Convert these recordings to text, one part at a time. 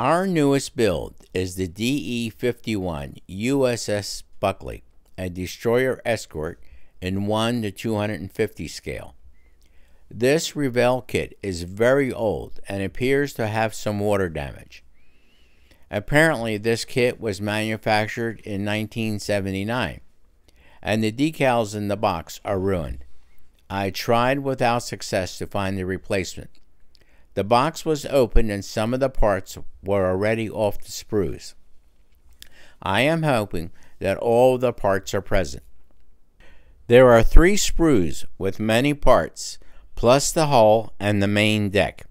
Our newest build is the DE-51 USS Buckley, a destroyer escort in 1 to 250 scale. This Revell kit is very old and appears to have some water damage. Apparently this kit was manufactured in 1979 and the decals in the box are ruined. I tried without success to find the replacement. The box was opened and some of the parts were already off the sprues. I am hoping that all the parts are present. There are 3 sprues with many parts, plus the hull and the main deck,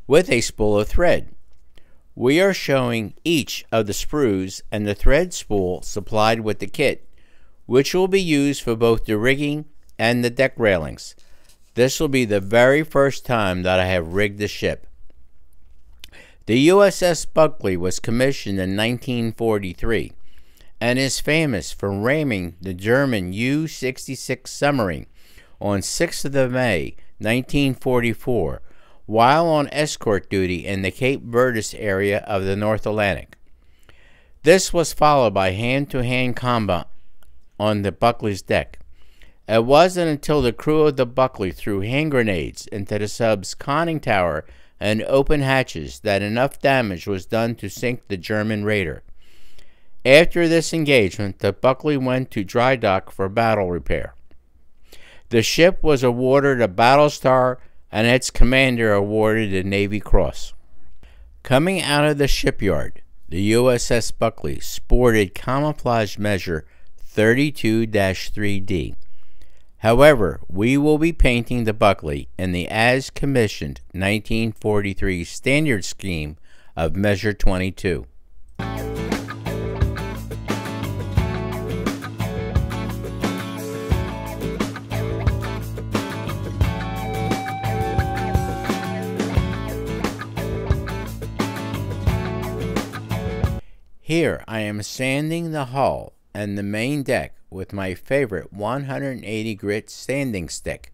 with a spool of thread. We are showing each of the sprues and the thread spool supplied with the kit, which will be used for both the rigging and the deck railings. This will be the very first time that I have rigged the ship. The USS Buckley was commissioned in 1943 and is famous for ramming the German U-66 submarine on 6th of May 1944 while on escort duty in the Cape Verdes area of the North Atlantic. This was followed by hand-to-hand combat on the Buckley's deck. It wasn't until the crew of the Buckley threw hand grenades into the sub's conning tower and open hatches that enough damage was done to sink the German raider. After this engagement, the Buckley went to dry dock for battle repair. The ship was awarded a battle star and its commander awarded the Navy Cross. Coming out of the shipyard, the USS Buckley sported camouflage measure 32-3D. However, we will be painting the Buckley in the as-commissioned 1943 standard scheme of measure 22. Here I am sanding the hull and the main deck with my favorite 180 grit sanding stick.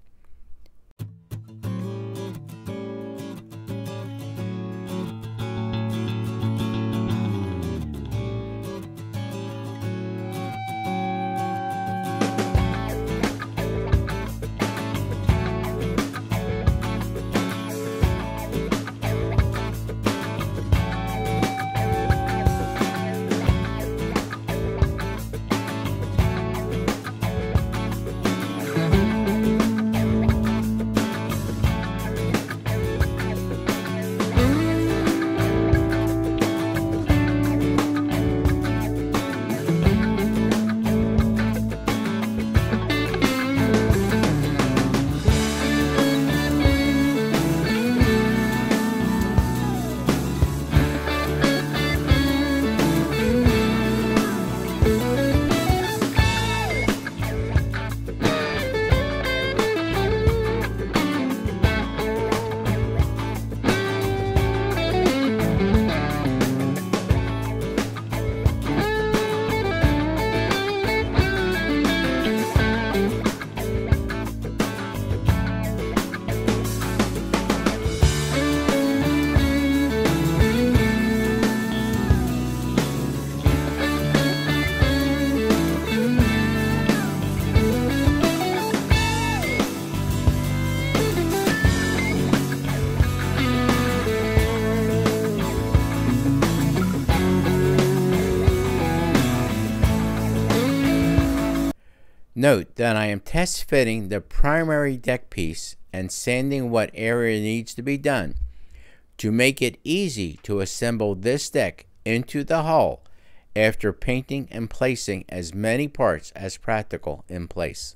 Note that I am test fitting the primary deck piece and sanding what area needs to be done to make it easy to assemble this deck into the hull after painting and placing as many parts as practical in place.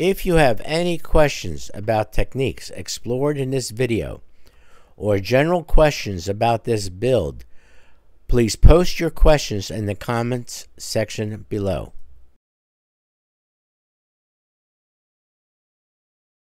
If you have any questions about techniques explored in this video, or general questions about this build, please post your questions in the comments section below.